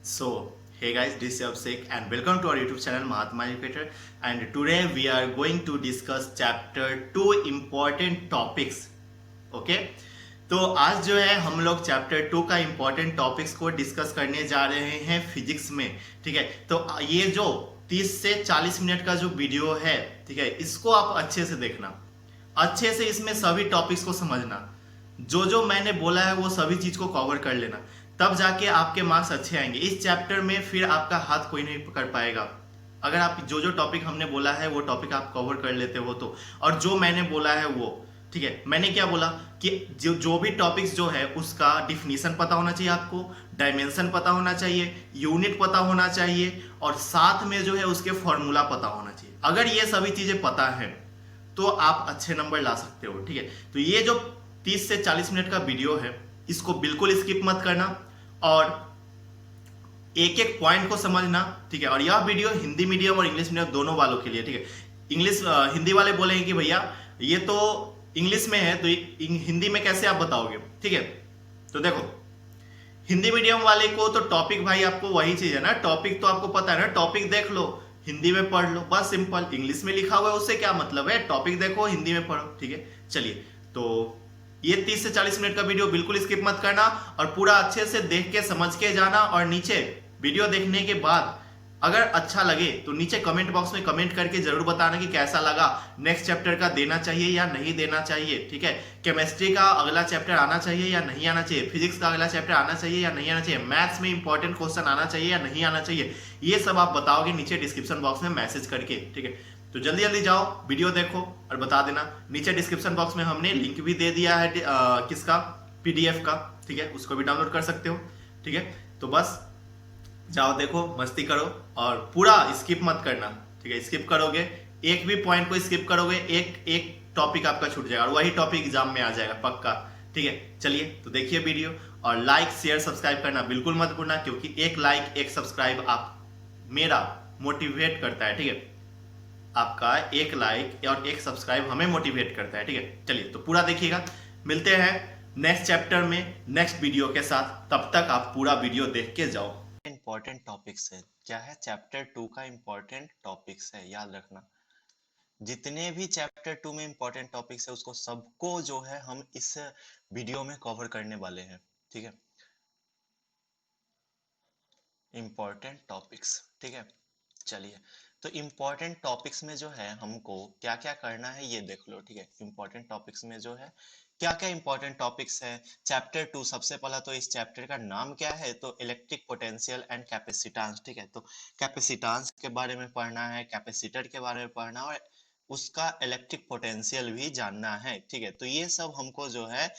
So, hey guys, this is Abhishek and welcome to our YouTube channel Mahatma Educator. And today we are going to discuss chapter 2 important topics. Okay तो आज जो है हम लोग chapter 2 का important topics को discuss करने जा रहे हैं फिजिक्स में। ठीक है, तो ये जो 30 से 40 मिनट का जो वीडियो है, ठीक है, इसको आप अच्छे से देखना, अच्छे से इसमें सभी टॉपिक्स को समझना, जो जो मैंने बोला है वो सभी चीज को कवर कर लेना, तब जाके आपके मार्क्स अच्छे आएंगे। इस चैप्टर में फिर आपका हाथ कोई नहीं पकड़ पाएगा अगर आप जो जो टॉपिक हमने बोला है वो टॉपिक आप कवर कर लेते हो तो। और जो मैंने बोला है वो, ठीक है, मैंने क्या बोला कि जो जो भी टॉपिक्स जो है उसका डिफिनीशन पता होना चाहिए, आपको डायमेंशन पता होना चाहिए, यूनिट पता होना चाहिए, और साथ में जो है उसके फॉर्मूला पता होना चाहिए। अगर ये सभी चीजें पता है तो आप अच्छे नंबर ला सकते हो। ठीक है, तो ये जो 30 से 40 मिनट का वीडियो है इसको बिल्कुल स्किप मत करना और एक एक पॉइंट को समझना। ठीक है, और यह वीडियो हिंदी मीडियम और इंग्लिश मीडियम दोनों वालों के लिए। ठीक है, इंग्लिश हिंदी वाले बोलेंगे कि भैया ये तो इंग्लिश में है तो हिंदी में कैसे आप बताओगे। ठीक है, तो देखो हिंदी मीडियम वाले को तो टॉपिक भाई आपको वही चीज है ना, टॉपिक तो आपको पता है ना, टॉपिक देख लो हिंदी में पढ़ लो, बस सिंपल। इंग्लिश में लिखा हुआ है उससे क्या मतलब है, टॉपिक देखो हिंदी में पढ़ो। ठीक है, चलिए, तो ये 30 से 40 मिनट का वीडियो बिल्कुल स्किप मत करना और पूरा अच्छे से देख के समझ के जाना। और नीचे वीडियो देखने के बाद अगर अच्छा लगे तो नीचे कमेंट बॉक्स में कमेंट करके जरूर बताना कि कैसा लगा, नेक्स्ट चैप्टर का देना चाहिए या नहीं देना चाहिए। ठीक है, केमिस्ट्री का अगला चैप्टर आना चाहिए या नहीं आना चाहिए, फिजिक्स का अगला चैप्टर आना चाहिए या नहीं आना चाहिए, मैथ्स में इंपॉर्टेंट क्वेश्चन आना चाहिए या नहीं आना चाहिए, ये सब आप बताओगे नीचे डिस्क्रिप्शन बॉक्स में मैसेज करके। ठीक है, तो जल्दी जल्दी जाओ वीडियो देखो और बता देना। नीचे डिस्क्रिप्शन बॉक्स में हमने लिंक भी दे दिया है किसका, पीडीएफ का। ठीक है, उसको भी डाउनलोड कर सकते हो। ठीक है, तो बस जाओ देखो, मस्ती करो और पूरा स्किप मत करना। ठीक है, स्किप करोगे, एक भी पॉइंट को स्किप करोगे, एक एक टॉपिक आपका छूट जाएगा और वही टॉपिक एग्जाम में आ जाएगा पक्का। ठीक है, चलिए तो देखिए वीडियो और लाइक शेयर सब्सक्राइब करना बिल्कुल मत भूलना, क्योंकि एक लाइक एक सब्सक्राइब आप मेरा मोटिवेट करता है। ठीक है, आपका एक लाइक और एक सब्सक्राइब हमें मोटिवेट करता है। ठीक है, चलिए तो पूरा देखिएगा, मिलते हैं नेक्स्ट चैप्टर में नेक्स्ट वीडियो के साथ, तब तक आप पूरा वीडियो देख के जाओ। इंपॉर्टेंट टॉपिक्स है, क्या है चैप्टर 2 का इंपॉर्टेंट टॉपिक्स है, याद रखना। जितने भी चैप्टर 2 में इंपॉर्टेंट टॉपिक्स है उसको सबको जो है हम इस वीडियो में कवर करने वाले हैं। ठीक है, इंपॉर्टेंट टॉपिक्स। ठीक है, चलिए, तो इंपॉर्टेंट टॉपिक्स में जो है हमको क्या क्या करना है ये देख लो। ठीक है, इंपॉर्टेंट टॉपिक्स में जो है क्या क्या इंपॉर्टेंट टॉपिक्स है चैप्टर 2। सबसे पहला तो इस चैप्टर का नाम क्या है, तो इलेक्ट्रिक पोटेंशियल एंड कैपेसिटेंस। ठीक है, तो कैपेसिटेंस के बारे में पढ़ना है, कैपेसिटर के बारे में पढ़ना है और उसका इलेक्ट्रिक पोटेंशियल भी जानना है। ठीक है, तो ये सब हमको जो है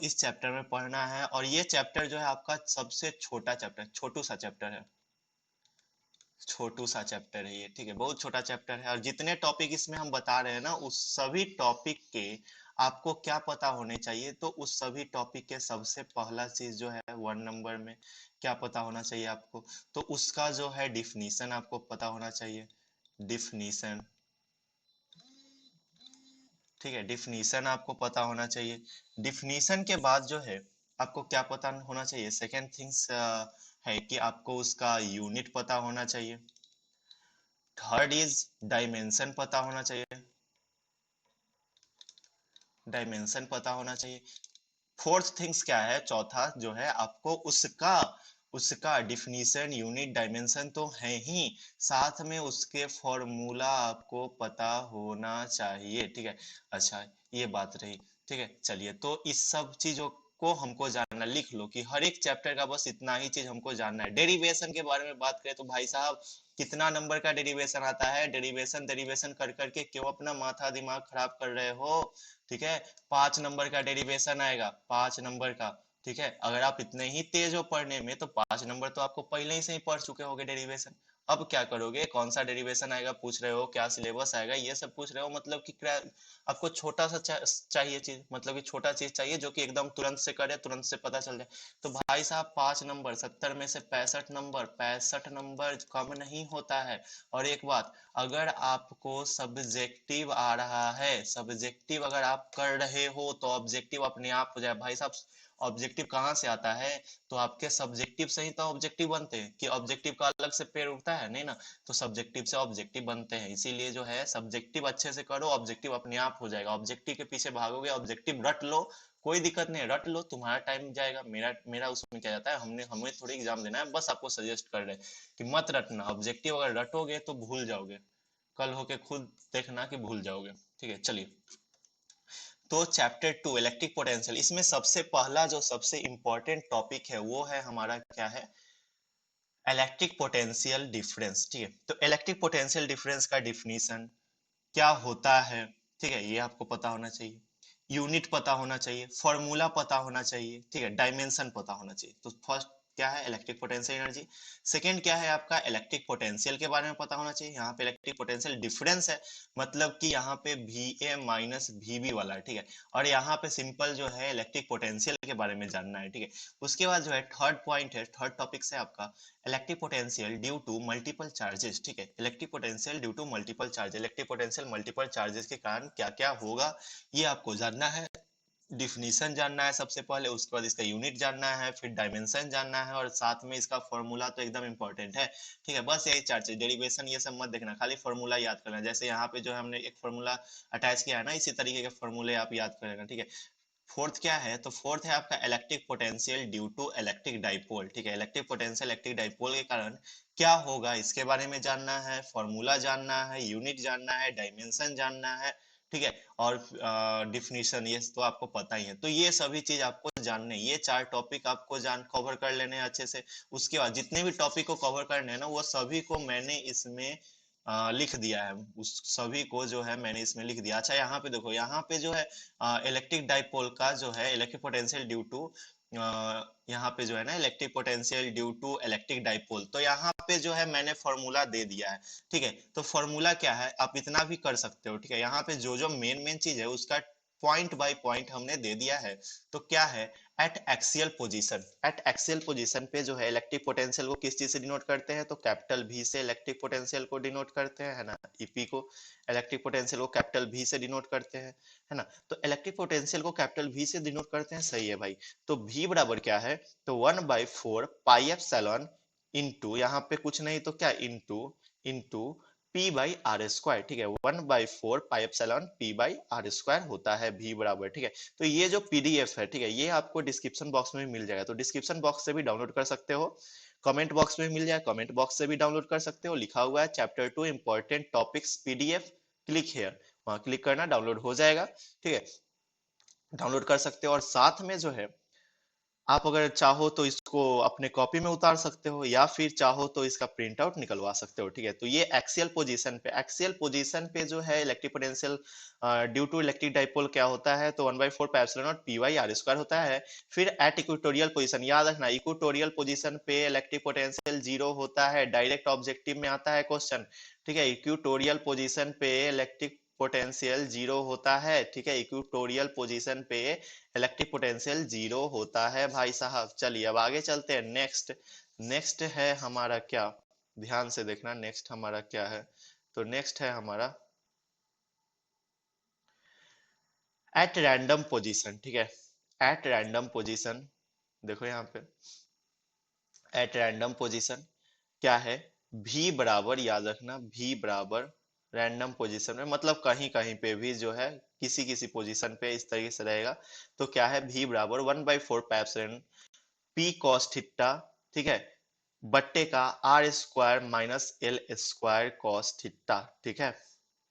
इस चैप्टर में पढ़ना है। और ये चैप्टर जो है आपका सबसे छोटा चैप्टर, छोटू सा चैप्टर है, छोटू सा चैप्टर है ये। ठीक है, बहुत छोटा चैप्टर है और जितने टॉपिक इसमें हम बता रहे हैं ना उस सभी टॉपिक के आपको क्या पता होने चाहिए, तो उस सभी टॉपिक के सबसे पहला चीज जो है 1 नंबर में क्या पता होना चाहिए आपको, तो उसका जो है डिफिनीशन आपको पता होना चाहिए। डिफिनीशन, ठीक है, डिफिनीशन आपको पता होना चाहिए। डिफिनीशन के बाद जो है आपको क्या पता होना चाहिए, सेकेंड थिंग्स है कि आपको उसका यूनिट पता होना चाहिए। थर्ड इज डायमेंशन पता होना चाहिए, डायमेंशन पता होना चाहिए। फोर्थ थिंग्स क्या है, चौथा जो है आपको उसका उसका डिफिनीशन, यूनिट, डायमेंशन तो है ही, साथ में उसके फॉर्मूला आपको पता होना चाहिए। ठीक है, अच्छा ये बात रही। ठीक है, चलिए, तो इस सब चीजों को हमको जानना, लिख लो कि हर एक चैप्टर का बस इतना ही चीज हमको जानना है। डेरिवेशन के बारे में बात करें तो भाई साहब कितना नंबर का डेरिवेशन आता है, डेरिवेशन डेरिवेशन कर करके क्यों अपना माथा दिमाग खराब कर रहे हो। ठीक है, 5 नंबर का डेरिवेशन आएगा, 5 नंबर का। ठीक है, अगर आप इतने ही तेज हो पढ़ने में तो 5 नंबर तो आपको पहले ही से ही पढ़ चुके होगे डेरिवेशन। अब क्या करोगे, कौन सा डेरिवेशन आएगा पूछ रहे हो, क्या सिलेबस आएगा ये सब पूछ रहे हो, मतलब कि आपको छोटा सा चाहिए चीज, मतलब कि छोटा चीज चाहिए जो कि एकदम तुरंत से करे, तुरंत से पता चल जाए। तो भाई साहब 5 नंबर, 70 में से 65 नंबर, 65 नंबर कम नहीं होता है। और एक बात, अगर आपको सब्जेक्टिव आ रहा है, सब्जेक्टिव अगर आप कर रहे हो तो ऑब्जेक्टिव अपने आप हो जाए भाई साहब। ऑब्जेक्टिव कहाँ से आता है? तो आपके सब्जेक्टिव से ही तो ऑब्जेक्टिव बनते हैं, कि ऑब्जेक्टिव का अलग से पेड़ उगता है नहीं ना, तो सब्जेक्टिव से ऑब्जेक्टिव बनते हैं। इसीलिए जो है सब्जेक्टिव अच्छे से करो, ऑब्जेक्टिव अपने आप हो जाएगा। ऑब्जेक्टिव के पीछे भागोगे, ऑब्जेक्टिव रट लो, कोई दिक्कत नहीं है, रट लो, तुम्हारा टाइम जाएगा। मेरा मेरा उसमें क्या जाता है, हमें थोड़ी एग्जाम देना है, बस आपको सजेस्ट कर रहे हैं कि मत रटना। ऑब्जेक्टिव अगर रटोगे तो भूल जाओगे, कल होके खुद देखना कि भूल जाओगे। ठीक है, चलिए। तो चैप्टर 2 इलेक्ट्रिक पोटेंशियल, इसमें सबसे पहला जो सबसे इंपॉर्टेंट टॉपिक है वो है हमारा क्या है, इलेक्ट्रिक पोटेंशियल डिफरेंस। ठीक है, तो इलेक्ट्रिक पोटेंशियल डिफरेंस का डिफिनीशन क्या होता है, ठीक है, ये आपको पता होना चाहिए। यूनिट पता होना चाहिए, फॉर्मूला पता होना चाहिए, ठीक है, डायमेंशन पता होना चाहिए। तो फर्स्ट क्या है, इलेक्ट्रिक पोटेंशियल एनर्जी। सेकंड क्या है आपका, इलेक्ट्रिक पोटेंशियल के बारे में पता होना चाहिए। यहाँ पे इलेक्ट्रिक पोटेंशियल डिफरेंस है, मतलब कि यहाँ पे VA माइनस VB वाला है, ठीक है। और यहाँ पे सिंपल जो है इलेक्ट्रिक पोटेंशियल के बारे में जानना है, ठीक है। उसके बाद जो है थर्ड पॉइंट है, थर्ड टॉपिक से आपका electric potential due to multiple charges, ठीक है। Electric potential due to multiple charge, electric potential multiple charges के कारण क्या क्या होगा, ये आपको जानना है। डिफिनीशन जानना है सबसे पहले, उसके बाद इसका यूनिट जानना है, फिर डायमेंशन जानना है, और साथ में इसका फॉर्मूला तो एकदम इंपॉर्टेंट है, ठीक है। बस यही चार चीज, डेरिवेशन ये सब मत देखना, खाली फॉर्मूला याद करना है। जैसे यहाँ पे जो हमने एक फॉर्मूला अटैच किया है ना, इसी तरीके के फॉर्मूले आप याद कर लेना, ठीक है। फोर्थ क्या है, तो फोर्थ है आपका electric potential due to electric dipole, ठीक है। इलेक्ट्रिक पोटेंशियल इलेक्ट्रिक डाइपोल के कारण क्या होगा, इसके बारे में जानना है, फॉर्मूला जानना है, यूनिट जानना है, डायमेंशन जानना है, ठीक है। और डिफिनीशन ये तो आपको पता ही है। तो ये सभी चीज आपको जानने, ये चार टॉपिक आपको जान कवर कर लेने हैं अच्छे से। उसके बाद जितने भी टॉपिक को कवर करने हैं ना, वो सभी को मैंने इसमें लिख दिया है, उस सभी को जो है मैंने इसमें लिख दिया। अच्छा, यहाँ पे देखो, यहाँ पे जो है इलेक्ट्रिक डाइपोल का जो है इलेक्ट्रिक पोटेंशियल ड्यू टू, यहाँ पे जो है ना electric potential due to electric dipole, तो यहाँ पे जो है मैंने फॉर्मूला दे दिया है, ठीक है। तो फॉर्मूला क्या है, आप इतना भी कर सकते हो, ठीक है। यहाँ पे जो जो मेन मेन चीज है उसका पॉइंट बाय पॉइंट हमने दे दिया है। तो क्या है, eight axial position, eight axial position पे जो है इलेक्ट्रिक पोटेंशियल को किस चीज से डिनोट करते हैं, तो कैपिटल V से इलेक्ट्रिक पोटेंशियल को डिनोट करते हैं, है ना। ईपी को, इलेक्ट्रिक पोटेंशियल को कैपिटल V से डिनोट करते हैं, है ना। तो इलेक्ट्रिक पोटेंशियल को कैपिटल V से डिनोट करते हैं, सही है भाई। तो V बराबर क्या है, तो 1/4 पाई एप्सिलॉन इंटू, यहाँ पे कुछ नहीं तो क्या, into into P by r square, ठीक है। 1/4 pi epsilon P by r square होता है V बराबर, ठीक है। तो ये जो PDF है, ठीक है, ये आपको डिस्क्रिप्शन बॉक्स में भी मिल जाएगा, तो डिस्क्रिप्शन बॉक्स से भी डाउनलोड कर सकते हो, कमेंट बॉक्स में मिल जाएगा, कमेंट बॉक्स से भी डाउनलोड कर सकते हो। लिखा हुआ है chapter 2 important topics PDF, click here, वहां क्लिक करना, डाउनलोड हो जाएगा, ठीक है। डाउनलोड कर सकते हो, और साथ में जो है आप अगर चाहो तो इसको अपने कॉपी में उतार सकते हो, या फिर चाहो तो इसका प्रिंट आउट निकलवा सकते हो, ठीक है। तो ये एक्सियल पोजीशन पे जो है electric potential due to electric dipole क्या होता है, तो 1/4 pi epsilon nought P by r square होता है। फिर एट इक्वेटोरियल पोजीशन, याद रखना, इक्वेटोरियल पोजीशन पे इलेक्ट्रिक पोटेंशियल 0 होता है, डायरेक्ट ऑब्जेक्टिव में आता है क्वेश्चन, ठीक है। इक्वेटोरियल पोजीशन पे इलेक्ट्रिक पोटेंशियल 0 होता है, ठीक है। इक्वेटोरियल पोजीशन पे इलेक्ट्रिक पोटेंशियल 0 होता है भाई साहब। चलिए अब आगे चलते हैं, नेक्स्ट नेक्स्ट है हमारा क्या, ध्यान से देखना, नेक्स्ट हमारा क्या है, तो नेक्स्ट है हमारा एट रैंडम पोजीशन, ठीक है। एट रैंडम पोजीशन, देखो यहाँ पे एट रैंडम पोजीशन क्या है, V बराबर, याद रखना, V बराबर रैंडम पोजीशन में, मतलब कहीं कहीं पे भी जो है किसी किसी पोजीशन पे इस तरीके से रहेगा। तो क्या है, V बराबर 1/4 pi epsilon P cos theta, ठीक है, बट्टे का R square minus L square cos theta, ठीक है।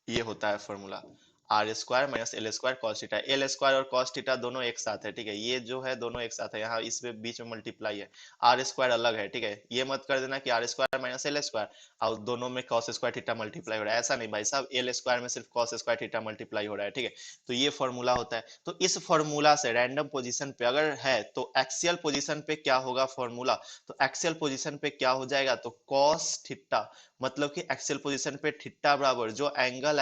ये होता है formula, r square minus l square cos theta. L square और कॉस थीटा दोनों एक साथ है, ठीक है। ये जो है दोनों एक साथ है, यहाँ इसमें बीच में मल्टीप्लाई है, आर स्क्वायर अलग है, ठीक है। ये मत कर देना कि r square minus l square और दोनों में कॉस स्क्वायर थीटा मल्टीप्लाई हो रहा है, ऐसा नहीं भाई साहब, एल स्क्वायर में सिर्फ कॉस स्क्वायर थीटा मल्टीप्लाई हो रहा है, ठीक है। तो ये फॉर्मूला होता है। तो इस फॉर्मूला से रैंडम पोजीशन पे अगर है तो एक्सियल पोजीशन पे क्या होगा फॉर्मूला, तो एक्सियल पोजीशन पे क्या हो जाएगा, तो कॉस थीटा, मतलब कि एक्सियल पोजीशन पे थीटा बराबर जो एंगल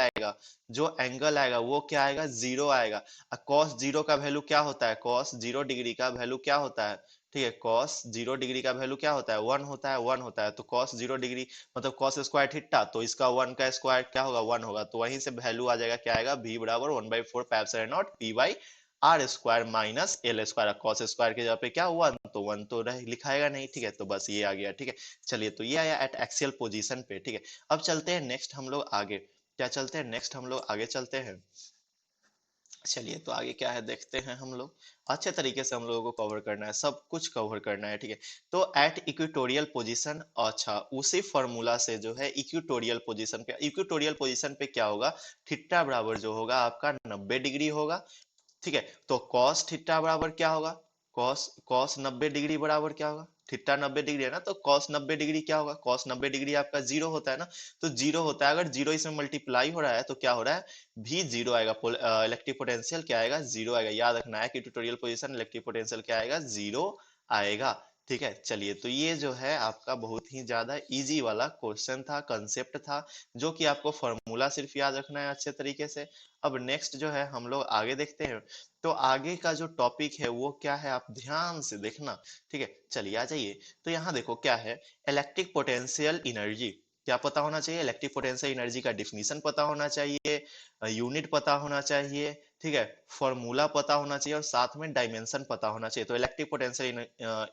आएगा वो क्या आएगा, 0 आएगा। कॉस 0 का वैल्यू क्या होता है, कॉस 0 डिग्री का वैल्यू क्या होता है, ठीक है। कॉस 0 डिग्री का वैल्यू क्या होता है, 1 होता है, 1 होता है। तो कॉस 0 डिग्री मतलब कॉस स्क्वायर थीटा, तो इसका 1 का स्क्वायर क्या होगा, 1 होगा। तो वहीं से वैल्यू आ जाएगा, क्या आएगा, V बराबर 1/4 pi epsilon nought P by r square minus l square. Cos square के जगह पे क्या हुआ, तो वन तो लिखाएगा नहीं, ठीक है, तो बस ये आ गया, ठीक है। चलिए, तो ये आया एट एक्सियल पोजीशन पे, ठीक है। अब चलते हैं नेक्स्ट हम लोग आगे, क्या चलते हैं नेक्स्ट हम लोग आगे चलते हैं। चलिए, तो आगे क्या है देखते हैं हम लोग। अच्छे तरीके से हम लोगों को कवर करना है, सब कुछ कवर करना है, ठीक है। तो एट इक्वेटोरियल पोजीशन, अच्छा उसी फॉर्मूला से जो है इक्वेटोरियल पोजीशन पे, इक्वेटोरियल पोजीशन पे क्या होगा, थीटा बराबर जो होगा आपका 90 डिग्री होगा, ठीक है। तो कॉस थीटा बराबर क्या होगा, कॉस कॉस 90 डिग्री बराबर क्या होगा, थीटा 90 डिग्री है ना, तो कॉस 90 डिग्री क्या होगा, कॉस 90 डिग्री आपका जीरो होता है ना, तो जीरो होता है, अगर जीरो इसमें मल्टीप्लाई हो रहा है तो क्या हो रहा है, भी जीरो आएगा, इलेक्ट्रिक पोटेंशियल क्या आएगा, जीरो आएगा। याद रखना है कि ट्यूटोरियल पोजीशन इलेक्ट्रिक पोटेंशियल क्या आएगा, जीरो आएगा, ठीक है। चलिए, तो ये जो है आपका बहुत ही ज्यादा इजी वाला क्वेश्चन था, कंसेप्ट था, जो कि आपको फॉर्मूला सिर्फ याद रखना है अच्छे तरीके से। अब नेक्स्ट जो है हम लोग आगे देखते हैं। तो आगे का जो टॉपिक है वो क्या है, आप ध्यान से देखना, ठीक है। चलिए आ जाइए, तो यहाँ देखो क्या है, इलेक्ट्रिक पोटेंशियल एनर्जी क्या पता होना चाहिए, इलेक्ट्रिक पोटेंशियल एनर्जी का डिफिनीशन पता होना चाहिए, यूनिट पता होना चाहिए, ठीक है, फॉर्मूला पता होना चाहिए, और साथ में डायमेंशन पता होना चाहिए। तो electric potential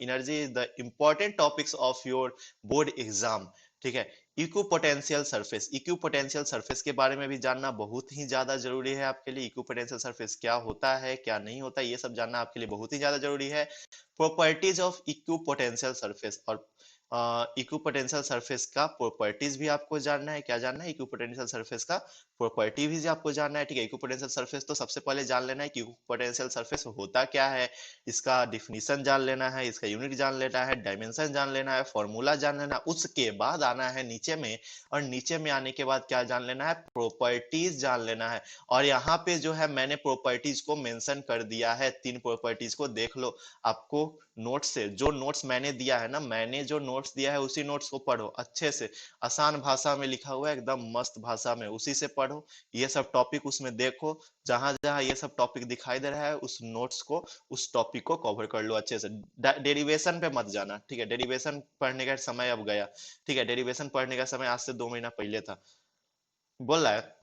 energy is the important topics of your board exam, ठीक है। इक्विपोटेंशियल सरफेस, इक्विपोटेंशियल सरफेस के बारे में भी जानना बहुत ही ज्यादा जरूरी है आपके लिए। इक्विपोटेंशियल सरफेस क्या होता है, क्या नहीं होता, ये सब जानना आपके लिए बहुत ही ज्यादा जरूरी है। प्रॉपर्टीज ऑफ इक्विपोटेंशियल सरफेस, और इक्विपोटेंशियल सरफेस का प्रॉपर्टीज भी आपको जानना है। क्या जानना है, इक्विपोटेंशियल सरफेस का प्रॉपर्टी भी आपको जानना है, ठीक है। इक्विपोटेंशियल सरफेस तो सबसे पहले जान लेना है कि इक्विपोटेंशियल सरफेस होता क्या है, इसका डिफिनीशन जान लेना है, इसका यूनिट जान लेना है, डायमेंशन जान लेना है, फॉर्मूला जान लेना है। उसके बाद आना है नीचे में, और नीचे में आने के बाद क्या जान लेना है, प्रॉपर्टीज जान लेना है। और यहाँ पे जो है मैंने प्रॉपर्टीज को मेंशन कर दिया है, 3 प्रॉपर्टीज को देख लो। आपको नोट्स से, जो नोट्स मैंने दिया है ना, मैंने जो नोट्स दिया है उसी नोट्स को पढ़ो अच्छे से, आसान भाषा में लिखा हुआ है, एकदम मस्त भाषा में, उसी से पढ़ो। ये सब टॉपिक उसमें देखो, जहां जहां ये सब टॉपिक दिखाई दे रहा है उस नोट्स को, उस टॉपिक को कवर कर लो अच्छे से। डेरिवेशन पे मत जाना, ठीक है, डेरिवेशन पढ़ने का समय अब गया, ठीक है, डेरिवेशन पढ़ने का समय आज से 2 महीना पहले था। बोल रहा है,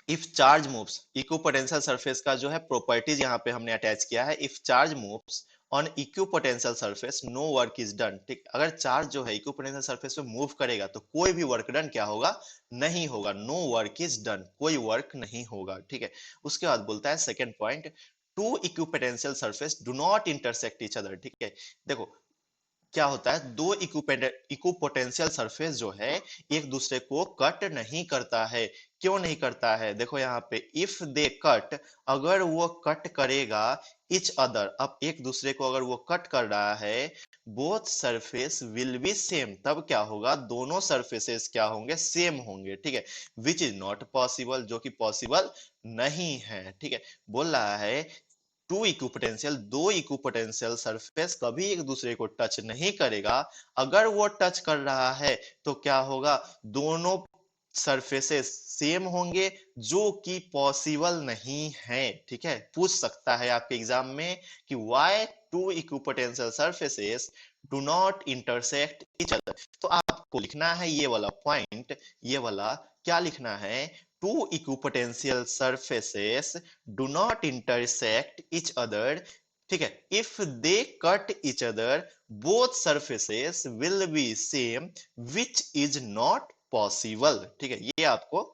if charge moves, equipotential surface का जो है प्रॉपर्टीज यहाँ पे हमने अटैच किया है। If charge moves on equipotential surface no work is done, ठीक, अगर चार्ज जो है इक्विपोटेंशियल सरफेस पे मूव करेगा तो कोई भी वर्क डन क्या होगा, नहीं होगा, नो वर्क इज डन, कोई वर्क नहीं होगा, ठीक है। उसके बाद बोलता है second point, two equipotential surface do not intersect each other, ठीक है। देखो क्या होता है, दो इक्विपोटेंशियल सरफेस जो है एक दूसरे को कट नहीं करता है। क्यों नहीं करता है, देखो यहाँ पे, इफ दे कट, अगर वो कट करेगा, इच अदर, अब एक दूसरे को अगर वो कट कर रहा है, both surface will be same, तब क्या होगा, दोनों सरफेसेस क्या होंगे, सेम होंगे, ठीक है। विच इज नॉट पॉसिबल, जो कि पॉसिबल नहीं है, ठीक है। बोल रहा है टू इक्विपोटेंशियल, दो इक्विपोटेंशियल सरफेस कभी एक दूसरे को टच नहीं करेगा। अगर वो टच कर रहा है तो क्या होगा, दोनों सरफेसेस सेम होंगे, जो कि पॉसिबल नहीं है, ठीक है। पूछ सकता है आपके एग्जाम में कि why two equipotential surfaces do not intersect each other, तो आपको लिखना है ये वाला पॉइंट, ये वाला क्या लिखना है, two equipotential surfaces do not intersect each other, ठीक है, if they cut each other both surfaces will be same which is not possible, ठीक है। ये आपको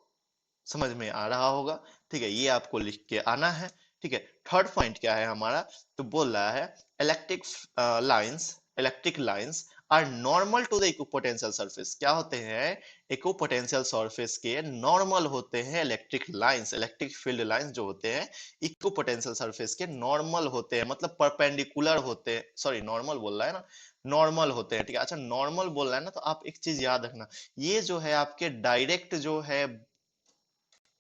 समझ में आ रहा होगा, ठीक है, ये आपको लिख के आना है, ठीक है। थर्ड पॉइंट क्या है हमारा, तो बोल रहा है electric lines, electric lines are normal to the equipotential surface, क्या होते हैं, इक्विपोटेंशियल सरफेस के नॉर्मल होते हैं electric lines, electric field lines जो होते हैं इक्विपोटेंशियल सरफेस के नॉर्मल होते हैं, मतलब परपेंडिकुलर होते हैं, सॉरी नॉर्मल बोल रहा है ना, नॉर्मल होते हैं, ठीक है। अच्छा नॉर्मल बोल रहा है ना, तो आप एक चीज याद रखना, ये जो है आपके डायरेक्ट जो है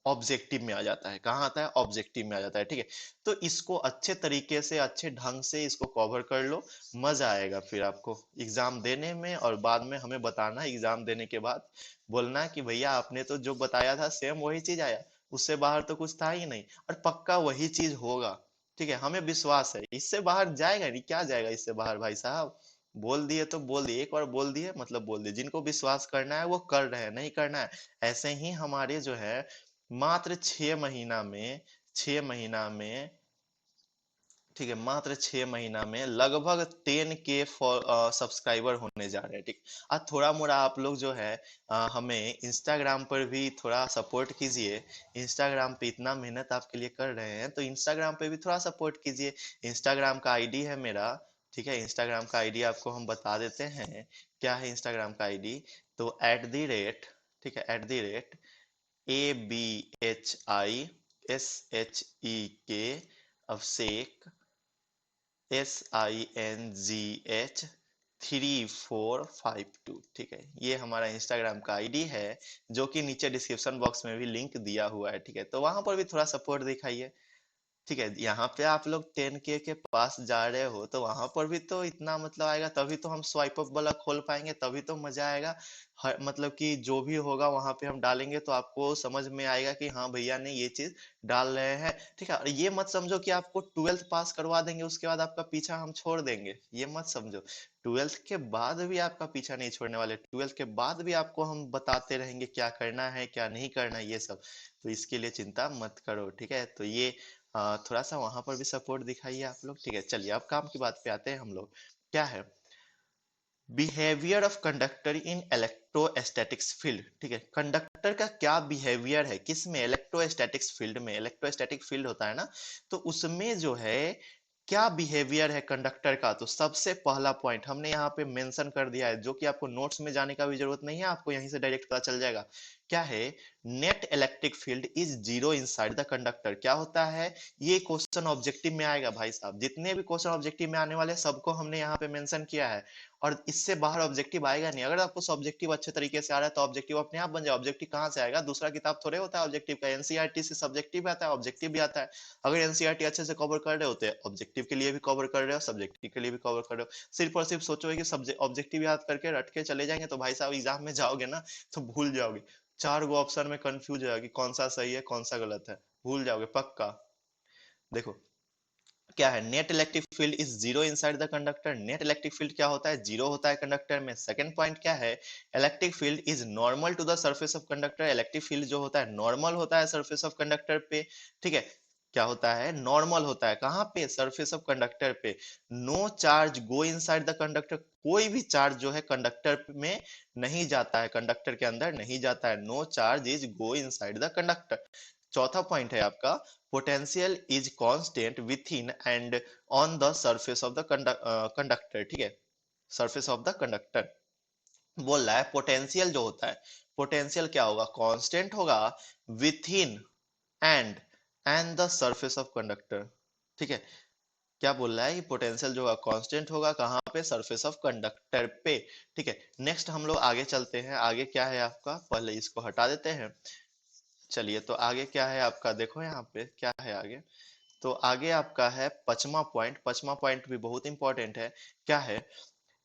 ऑब्जेक्टिव में आ जाता है, कहाँ आता है, ऑब्जेक्टिव में आ जाता है, ठीक है। तो इसको अच्छे तरीके से, अच्छे ढंग से इसको कवर कर लो, मजा आएगा फिर आपको एग्जाम देने में, और बाद में हमें बताना एग्जाम देने के बाद, बोलना कि भैया आपने तो जो बताया था सेम वही चीज आया, उससे बाहर तो कुछ था ही नहीं, और पक्का वही चीज होगा, ठीक है, हमें विश्वास है, इससे बाहर जाएगा नहीं, क्या जाएगा इससे बाहर भाई साहब, बोल दिए तो बोल दिए, एक बार बोल दिए मतलब बोल दिए, जिनको विश्वास करना है वो कर रहे हैं, नहीं करना है, ऐसे ही हमारे जो है मात्र 6 महीना में, 6 महीना में ठीक है, मात्र 6 महीना में लगभग 10K सब्सक्राइबर होने जा रहे हैं। ठीक, आज थोड़ा मोड़ा आप लोग जो है हमें इंस्टाग्राम पर भी थोड़ा सपोर्ट कीजिए। इंस्टाग्राम पे इतना मेहनत आपके लिए कर रहे हैं तो इंस्टाग्राम पे भी थोड़ा सपोर्ट कीजिए। इंस्टाग्राम का आईडी है मेरा, ठीक है, इंस्टाग्राम का आईडी आपको हम बता देते हैं। क्या है इंस्टाग्राम का आईडी? तो @ ठीक है, ABHISHEK अभिषेक SINGH3452। ठीक है, ये हमारा इंस्टाग्राम का आईडी है जो कि नीचे डिस्क्रिप्शन बॉक्स में भी लिंक दिया हुआ है। ठीक है, तो वहां पर भी थोड़ा सपोर्ट दिखाइए। ठीक है, यहाँ पे आप लोग 10K के पास जा रहे हो तो वहां पर भी तो इतना मतलब आएगा, तभी तो हम स्वाइप अप वाला खोल पाएंगे, तभी तो मजा आएगा। हर मतलब कि जो भी होगा वहां पे हम डालेंगे तो आपको समझ में आएगा कि हाँ भैया ने ये चीज डाल रहे हैं। ठीक है, और ये मत समझो कि आपको 12th पास करवा देंगे उसके बाद आपका पीछा हम छोड़ देंगे, ये मत समझो। 12th के बाद भी आपका पीछा नहीं छोड़ने वाले, 12th के बाद भी आपको हम बताते रहेंगे क्या करना है क्या नहीं करना है, ये सब। तो इसके लिए चिंता मत करो। ठीक है, तो ये थोड़ा सा वहां पर भी सपोर्ट दिखाइए आप लोग। ठीक है, चलिए अब काम की बात पे आते हैं हम लोग। क्या है behaviour of conductor in electrostatics field? ठीक है, कंडक्टर का क्या बिहेवियर है, किसमें? इलेक्ट्रोस्टैटिक्स फील्ड में। इलेक्ट्रोस्टैटिक फील्ड होता है ना, तो उसमें जो है क्या बिहेवियर है कंडक्टर का। तो सबसे पहला पॉइंट हमने यहाँ पे मेंशन कर दिया है, जो कि आपको नोट्स में जाने का भी जरूरत नहीं है, आपको यहीं से डायरेक्ट पता चल जाएगा। क्या है? Net electric field is zero inside the conductor. क्या होता है? ये क्वेश्चन ऑब्जेक्टिव में आएगा भाई साहब, जितने भी क्वेश्चन ऑब्जेक्टिव में आने वाले सबको हमने यहाँ पे मेंशन किया है, और इससे बाहर ऑब्जेक्टिव आएगा नहीं। अगर आपको ऑब्जेक्टिव अच्छे तरीके से आ रहा है तो ऑब्जेक्टिव अपने आप बन जाए। ऑब्जेक्टिव कहाँ से आएगा? दूसरा किताब थोड़े होता है ऑब्जेक्टिव का, एनसीईआरटी से सब्जेक्टिव आता है, ऑब्जेक्टिव भी आता है। अगर एनसीईआरटी अच्छे से कवर कर रहे होते हैं, ऑब्जेक्टिव के लिए भी कवर कर रहे हो, सब्जेक्टिव के लिए भी कवर कर रहे हो। सिर्फ और सिर्फ सोचोगे कि ऑब्जेक्टिव याद करके रट के चले जाएंगे तो भाई साहब एग्जाम में जाओगे ना तो भूल जाओगे। 4 गो ऑप्शन में कंफ्यूज हो जाओगे कौन सा सही है कौन सा गलत है, भूल जाओगे पक्का। देखो क्या है, net electric field is zero inside the conductor. Net electric field क्या होता है? जीरो होता है कंडक्टर में। सेकंड पॉइंट क्या है? Electric field is normal to the surface of conductor. Electric field जो होता है नॉर्मल होता है सरफेस ऑफ कंडक्टर पे। ठीक है, क्या होता है? नॉर्मल होता है कहाँ पे? सरफेस ऑफ कंडक्टर पे। No charge go inside the conductor. कोई भी चार्ज जो है कंडक्टर में नहीं जाता है, कंडक्टर के अंदर नहीं जाता है। No charge is go inside the conductor. चौथा पॉइंट है आपका, potential is constant within and on the surface of the conductor. ठीक है, सरफेस ऑफ द कंडक्टर बोल रहा है पोटेंशियल जो होता है, पोटेंशियल क्या होगा? कांस्टेंट होगा with in and and the surface of conductor. ठीक है, क्या बोल रहा है? ये पोटेंशियल जो है कांस्टेंट होगा कहाँ पे? सरफेस ऑफ कंडक्टर पे। ठीक है, नेक्स्ट हम लोग आगे चलते हैं। आगे क्या है आपका, पहले इसको हटा देते हैं। चलिए, तो आगे क्या है आपका, देखो यहाँ पे क्या है आगे। तो आगे आपका है पांचवा पॉइंट। पांचवा पॉइंट भी बहुत इंपॉर्टेंट है। क्या है?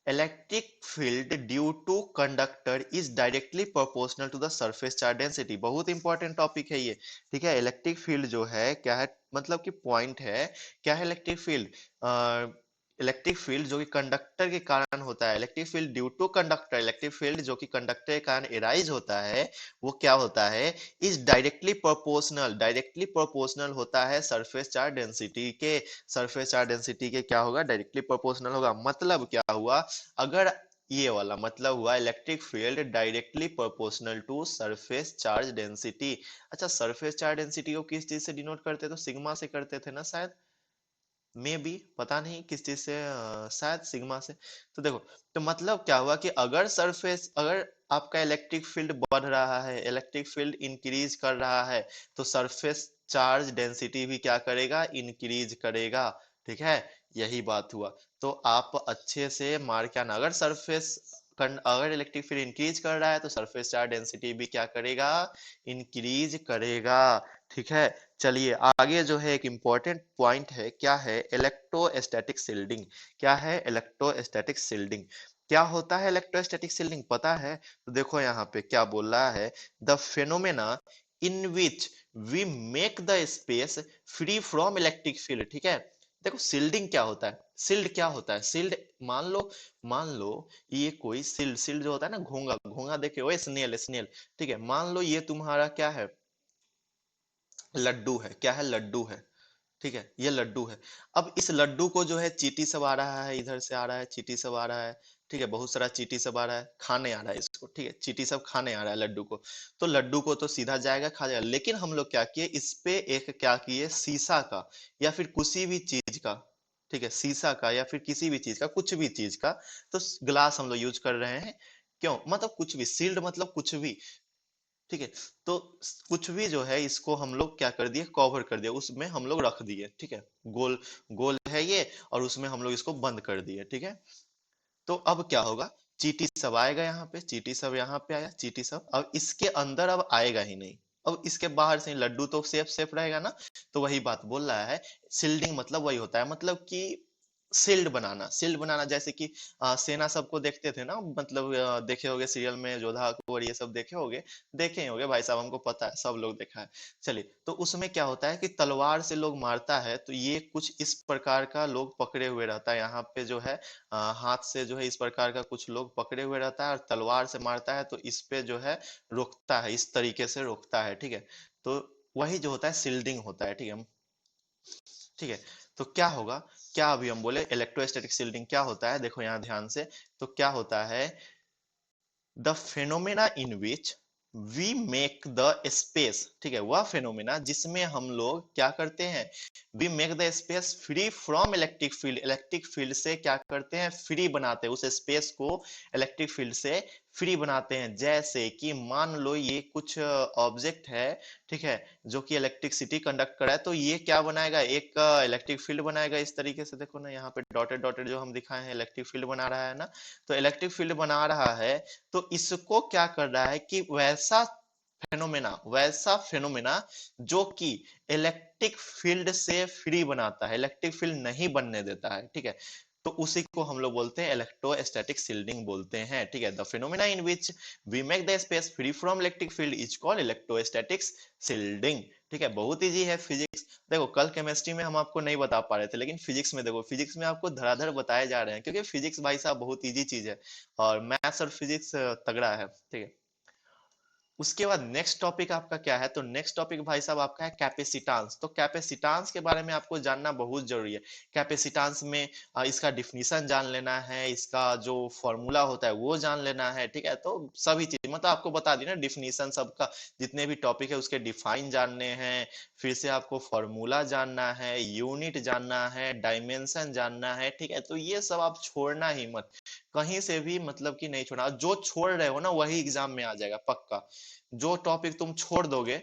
Electric field due to conductor is directly proportional to the surface charge density. बहुत इंपॉर्टेंट टॉपिक है ये। ठीक है, इलेक्ट्रिक फील्ड जो है क्या है, मतलब कि पॉइंट है क्या है इलेक्ट्रिक फील्ड? इलेक्ट्रिक फील्ड जो कि कंडक्टर के कारण होता है, electric field due to conductor, electric field जो कि कंडक्टर के कारण एराइज होता है, वो क्या होता है? Is directly proportional, directly proportional होता है सरफेस चार्ज डेंसिटी के। सरफेस चार्ज डेंसिटी के क्या होगा? डायरेक्टली प्रोपोर्शनल होगा। मतलब क्या हुआ? अगर ये वाला मतलब हुआ electric field directly proportional to surface charge density. अच्छा, सरफेस चार्ज डेंसिटी को किस चीज से डिनोट करते? तो सिग्मा से करते थे ना शायद, मे बी, पता नहीं किस चीज से, शायद सिग्मा से। तो देखो, तो मतलब क्या हुआ कि अगर सरफेस, अगर आपका इलेक्ट्रिक फील्ड बढ़ रहा है, इलेक्ट्रिक फील्ड इंक्रीज कर रहा है, तो सरफेस चार्ज डेंसिटी भी क्या करेगा? इंक्रीज करेगा। ठीक है, यही बात हुआ। तो आप अच्छे से मार के आना, अगर अगर इलेक्ट्रिक फील्ड इंक्रीज कर रहा है तो सरफेस चार्ज डेंसिटी भी क्या करेगा? इंक्रीज करेगा। ठीक है, चलिए आगे जो है एक इंपॉर्टेंट पॉइंट है। क्या है? Electrostatic shielding. क्या है? Electrostatic shielding. क्या होता है इलेक्ट्रोस्टैटिक शील्डिंग, पता है? तो देखो यहाँ पे क्या बोल रहा है, the phenomena in which we make the space free from electric field. ठीक है, देखो शील्डिंग क्या होता है, शील्ड क्या होता है? शील्ड, मान लो ये कोई शील्ड, शील्ड जो होता है ना, घोंगा, घोंगा देखे हो, स्नेल, स्नेल। ठीक है, मान लो ये तुम्हारा क्या है? लड्डू है। क्या है? लड्डू है। ठीक है, ये लड्डू है। अब इस लड्डू को जो है चींटी सब आ रहा है, इधर से आ रहा है, चींटी सब आ रहा है, ठीक है, बहुत सारा चींटी सब आ रहा है, खाने आ रहा है इसको, ठीक है, चींटी सब खाने आ रहा है लड्डू को। तो लड्डू को तो सीधा जाएगा, खा जाएगा, लेकिन हम लोग क्या किए, इस पे एक क्या किए, शीशा का या फिर किसी भी चीज का, ठीक है, शीशा का या फिर किसी भी चीज का, कुछ भी चीज का, तो ग्लास हम लोग यूज कर रहे हैं। क्यों, मतलब कुछ भी, सील्ड मतलब कुछ भी, ठीक है। तो कुछ भी जो है इसको हम लोग क्या कर दिए, कवर कर दिया, उसमें हम लोग रख दिए, ठीक है। गोल गोल है ये, और उसमें हम लोग इसको बंद कर दिए, ठीक है। तो अब क्या होगा, चींटी सब आएगा यहाँ पे, चींटी सब यहाँ पे आया, चींटी सब अब इसके अंदर अब आएगा ही नहीं। अब इसके बाहर से लड्डू तो सेफ सेफ रहेगा ना। तो वही बात बोल रहा है, सील्डिंग मतलब वही होता है, मतलब कि सील्ड बनाना, सील्ड बनाना, जैसे कि सेना सबको देखते थे ना, मतलब देखे होगे सीरियल में जोधा अकबर ये सब देखे होगे, देखे ही होगे भाई साहब, हमको पता है, सब लोग देखा है। चलिए, तो उसमें क्या होता है कि तलवार से लोग मारता है, तो ये कुछ इस प्रकार का लोग पकड़े हुए रहता है यहाँ पे जो है, हाथ से जो है इस प्रकार का कुछ लोग पकड़े हुए रहता है, और तलवार से मारता है तो इस पे जो है रोकता है, इस तरीके से रोकता है, ठीक है। तो वही जो होता है सील्डिंग होता है, ठीक है। ठीक है, तो क्या होगा, क्या अभी हम बोले इलेक्ट्रोस्टैटिक शील्डिंग क्या होता है, देखो यहाँ ध्यान से। तो क्या होता है, the phenomena in which we make the space, ठीक है, वह फेनोमेना जिसमें हम लोग क्या करते हैं, we make the space free from electric field, electric field से क्या करते हैं, फ्री बनाते हैं उस स्पेस को, इलेक्ट्रिक फील्ड से फ्री बनाते हैं। जैसे कि मान लो ये कुछ ऑब्जेक्ट है, ठीक है, जो कि इलेक्ट्रिसिटी कंडक्ट कर रहा है, तो ये क्या बनाएगा, एक इलेक्ट्रिक फील्ड बनाएगा, इस तरीके से देखो ना, यहाँ पे डॉटेड डॉटेड जो हम दिखाए हैं, इलेक्ट्रिक फील्ड बना रहा है ना। तो इलेक्ट्रिक फील्ड बना रहा है, तो इसको क्या कर रहा है कि वैसा फेनोमेना जो कि इलेक्ट्रिक फील्ड से फ्री बनाता है, इलेक्ट्रिक फील्ड नहीं बनने देता है, ठीक है। तो उसी को हम लोग बोलते हैं इलेक्ट्रोस्टैटिक शील्डिंग बोलते हैं, ठीक है। The phenomena in which we make the space free from electric field is called electrostatic shielding, ठीक है। बहुत इजी है फिजिक्स, देखो कल केमिस्ट्री में हम आपको नहीं बता पा रहे थे, लेकिन फिजिक्स में देखो, फिजिक्स में आपको धड़ाधड़ बताए जा रहे हैं, क्योंकि फिजिक्स भाई साहब बहुत इजी चीज है, और मैथ्स और फिजिक्स तगड़ा है, ठीक है। उसके बाद नेक्स्ट टॉपिक आपका क्या है, तो नेक्स्ट टॉपिक भाई साहब आपका है कैपेसिटेंस। तो कैपेसिटेंस के बारे में आपको जानना बहुत जरूरी है। कैपेसिटेंस में इसका डिफिनीशन जान लेना है, इसका जो फॉर्मूला होता है वो जान लेना है, ठीक है। तो सभी चीज मतलब आपको बता दी ना, डिफिनीशन सबका, जितने भी टॉपिक है उसके डिफाइन जानने हैं, फिर से आपको फॉर्मूला जानना है, यूनिट जानना है, डायमेंशन जानना है, ठीक है। तो ये सब आप छोड़ना ही मत, कहीं से भी मतलब कि नहीं छोड़ना, जो छोड़ रहे हो ना वही एग्जाम में आ जाएगा पक्का। जो टॉपिक तुम छोड़ दोगे,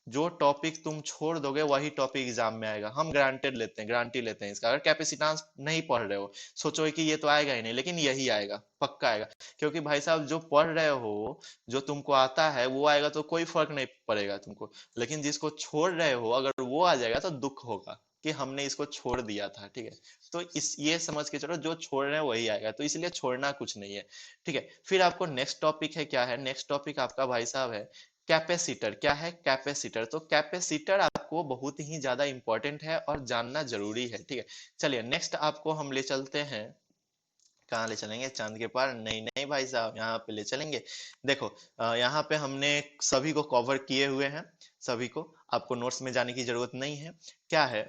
जो टॉपिक तुम छोड़ दोगे वही टॉपिक एग्जाम में आएगा, हम ग्रांटेड लेते हैं, गारंटी लेते हैं इसका। अगर कैपेसिटेंस नहीं पढ़ रहे हो, सोचो कि ये तो आएगा ही नहीं, लेकिन यही आएगा, पक्का आएगा। क्योंकि भाई साहब जो पढ़ रहे हो, जो तुमको आता है वो आएगा तो कोई फर्क नहीं पड़ेगा तुमको, लेकिन जिसको छोड़ रहे हो अगर वो आ जाएगा तो दुख होगा कि हमने इसको छोड़ दिया था, ठीक है। तो इस ये समझ के चलो, जो छोड़ रहे हैं वही आएगा, तो इसलिए छोड़ना कुछ नहीं है, ठीक है। फिर आपको नेक्स्ट टॉपिक है, क्या है नेक्स्ट टॉपिक आपका भाई साहब है कैपेसिटर। क्या है कैपेसिटर, तो कैपेसिटर आपको बहुत ही ज्यादा इंपॉर्टेंट है और जानना जरूरी है, ठीक है। चलिए नेक्स्ट आपको हम ले चलते हैं, कहाँ ले चलेंगे, चांद के पार, नहीं नहीं भाई साहब, यहाँ पे ले चलेंगे। देखो यहाँ पे हमने सभी को कवर किए हुए हैं, सभी को, आपको नोट्स में जाने की जरूरत नहीं है। क्या है,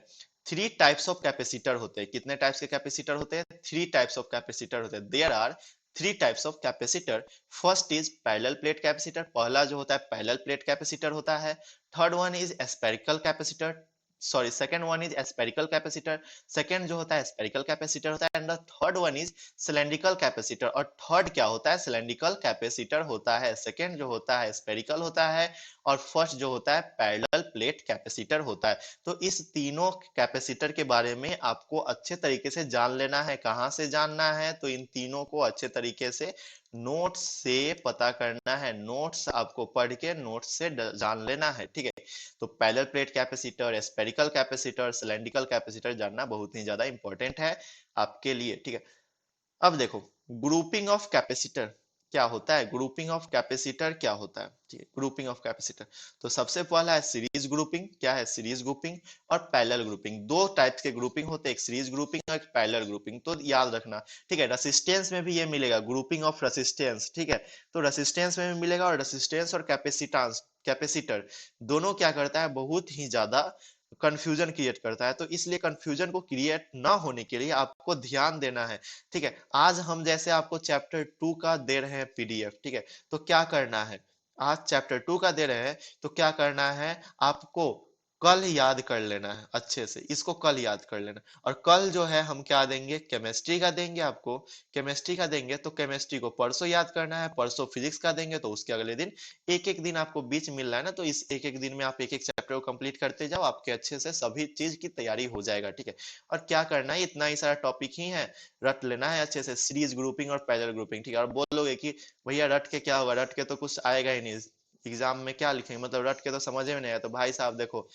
थ्री टाइप्स ऑफ कैपेसिटर होते हैं, कितने टाइप्स के कैपेसिटर होते हैं, थ्री टाइप्स ऑफ कैपेसिटर होते हैं, there are three types of capacitor. First is parallel plate capacitor, पहला जो होता है पैरेलल प्लेट कैपेसिटर होता है। Third one is spherical capacitor, sorry second one is spherical capacitor, second जो होता है स्पेरिकल कैपेसिटर होता है, and the third one is cylindrical capacitor. और थर्ड क्या होता है, सिलेंड्रिकल कैपेसिटर होता है, सेकंड जो होता है स्पेरिकल होता है, और फर्स्ट जो होता है पैरेलल प्लेट कैपेसिटर होता है। तो इस तीनों कैपेसिटर के बारे में आपको अच्छे तरीके से जान लेना है। कहाँ से जानना है, तो इन तीनों को अच्छे तरीके से नोट्स से पता करना है, नोट्स आपको पढ़ के नोट्स से जान लेना है, ठीक है। तो parallel plate capacitor, spherical capacitor, cylindrical capacitor जानना बहुत ही ज्यादा इंपॉर्टेंट है आपके लिए, ठीक है। अब देखो ग्रुपिंग ऑफ कैपेसिटर क्या होता है, ग्रुपिंग ऑफ कैपेसिटर क्या होता है, ठीक है। ग्रुपिंग ऑफ कैपेसिटर, तो सबसे पहला है सीरीज ग्रुपिंग। क्या है सीरीज ग्रुपिंग और पैरेलल ग्रुपिंग, दो टाइप्स के ग्रुपिंग होते हैं, एक सीरीज ग्रुपिंग और एक पैरेलल ग्रुपिंग, तो याद रखना, ठीक है। रेसिस्टेंस में भी ये मिलेगा, ग्रुपिंग ऑफ रेसिस्टेंस, ठीक है। तो रेसिस्टेंस में भी मिलेगा, और रेसिस्टेंस और कैपेसिटेंस, कैपेसिटर दोनों क्या करता है, बहुत ही ज्यादा कंफ्यूजन क्रिएट करता है। तो इसलिए कंफ्यूजन को क्रिएट ना होने के लिए आपको ध्यान देना है। ठीक है, आज हम जैसे आपको चैप्टर 2 का दे रहे हैं पीडीएफ। ठीक है, तो क्या करना है, आज चैप्टर 2 का दे रहे हैं तो क्या करना है, आपको कल याद कर लेना है अच्छे से, इसको कल याद कर लेना। और कल जो है हम क्या देंगे, केमिस्ट्री का देंगे आपको। केमिस्ट्री का देंगे तो केमिस्ट्री को परसों याद करना है, परसों फिजिक्स का देंगे तो उसके अगले दिन। एक एक दिन आपको बीच मिल रहा है ना, तो इस एक एक दिन में आप एक एक चैप्टर को कंप्लीट करते जाओ, आपके अच्छे से सभी चीज की तैयारी हो जाएगा। ठीक है, और क्या करना है, इतना ही सारा टॉपिक ही है, रट लेना है अच्छे से, सीरीज ग्रुपिंग और पैरेलल ग्रुपिंग। ठीक है, और बोलोगे कि भैया रट के क्या होगा, रट के तो कुछ आएगा ही नहीं, एग्जाम में क्या लिखेंगे, मतलब रट के तो समझ में नहीं आया। तो भाई साहब देखो,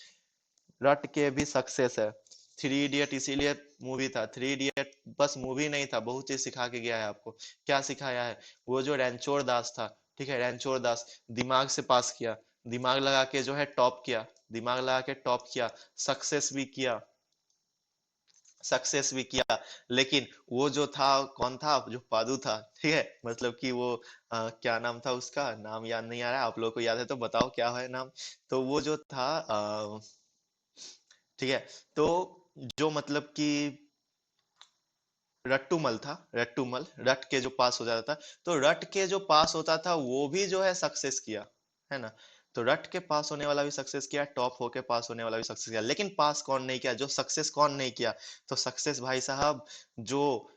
रट के भी सक्सेस है। थ्री इडियट इसीलिए मूवी था, थ्री इडियट बस मूवी नहीं था, बहुत चीज सिखा के गया है आपको। क्या सिखाया है, वो जो रणछोड़ दास था, ठीक है, रणछोड़ दास दिमाग से पास किया, दिमाग लगा के जो है टॉप किया, दिमाग लगा के टॉप किया, सक्सेस भी किया, सक्सेस भी किया। लेकिन वो जो था, कौन था, जो पादु था, ठीक है, मतलब कि वो क्या नाम था उसका, नाम याद नहीं आ रहा है, आप लोगों को याद है तो बताओ क्या है नाम। तो वो जो था ठीक है, तो जो मतलब कि रट्टूमल था, रट्टूमल, रट के जो पास हो जाता था, तो रट के जो पास होता था वो भी जो है सक्सेस किया, है ना। तो रट के पास होने वाला भी सक्सेस किया, टॉप होके पास होने वाला भी सक्सेस किया, लेकिन पास कौन नहीं किया, जो सक्सेस कौन नहीं किया, तो सक्सेस भाई साहब जो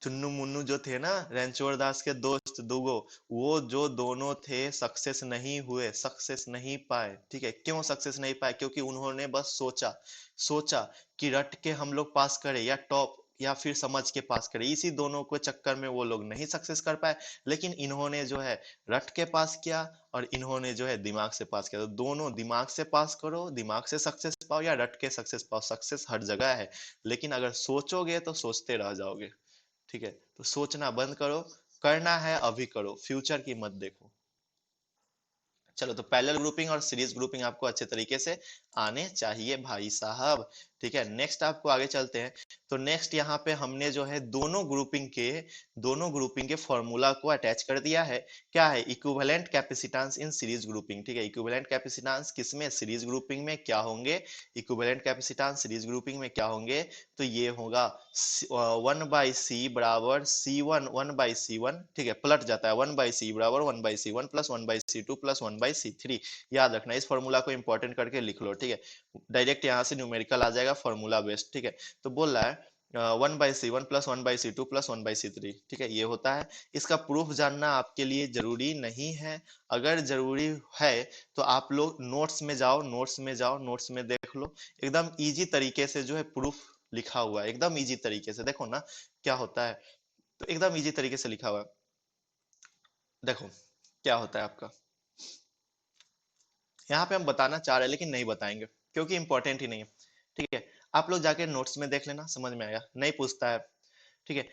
चुन्नू मुन्नू जो थे ना, रणछोड़ दास के दोस्त दुगो, वो जो दोनों थे सक्सेस नहीं हुए, सक्सेस नहीं पाए। ठीक है, क्यों सक्सेस नहीं पाए, क्योंकि उन्होंने बस सोचा, सोचा कि रट के हम लोग पास करें या टॉप या फिर समझ के पास करें, इसी दोनों के चक्कर में वो लोग नहीं सक्सेस कर पाए। लेकिन इन्होंने जो है रट के पास किया और इन्होंने जो है दिमाग से पास किया, तो दोनों दिमाग से पास करो, दिमाग से सक्सेस पाओ या रट के सक्सेस पाओ, सक्सेस हर जगह है। लेकिन अगर सोचोगे तो सोचते रह जाओगे। ठीक है, तो सोचना बंद करो, करना है अभी करो, फ्यूचर की मत देखो। चलो, तो पैरेलल ग्रुपिंग और सीरीज ग्रुपिंग आपको अच्छे तरीके से आने चाहिए भाई साहब। ठीक है, नेक्स्ट आपको आगे चलते हैं। तो नेक्स्ट यहाँ पे हमने जो है दोनों ग्रुपिंग के फॉर्मूला को अटैच कर दिया है। क्या है, equivalent capacitance in series grouping. ठीक है, इक्विवेलेंट कैपेसिटेंस किसमें, सीरीज ग्रुपिंग में क्या होंगे, इक्विवेलेंट कैपेसिटेंस सीरीज ग्रुपिंग में क्या होंगे, तो ये होगा 1/c बराबर C1, 1/C1। ठीक है, पलट जाता है, 1/c बराबर 1/C1 plus 1/C2 plus 1/C3। याद रखना, इस फॉर्मूला को इंपॉर्टेंट करके लिख लो। ठीक है, डायरेक्ट यहाँ से न्यूमेरिकल आ जाएगा, फॉर्मूला बेस्ड। ठीक है, तो बोल रहा है 1/C1 plus 1/C2 plus 1/C3। ठीक है, ये होता है। इसका प्रूफ जानना आपके लिए जरूरी नहीं है, अगर जरूरी है तो आप लोग नोट्स में जाओ, नोट्स में जाओ, नोट्स में देख लो, एकदम इजी तरीके से जो है प्रूफ लिखा हुआ है, एकदम इजी तरीके से। देखो ना क्या होता है, तो एकदम इजी तरीके से लिखा हुआ है। देखो क्या होता है आपका, यहाँ पे हम बताना चाह रहे हैं लेकिन नहीं बताएंगे क्योंकि इंपॉर्टेंट ही नहीं है। ठीक है, आप लोग जाके नोट्स में देख लेना, समझ में आएगा, नहीं पूछता है। ठीक है,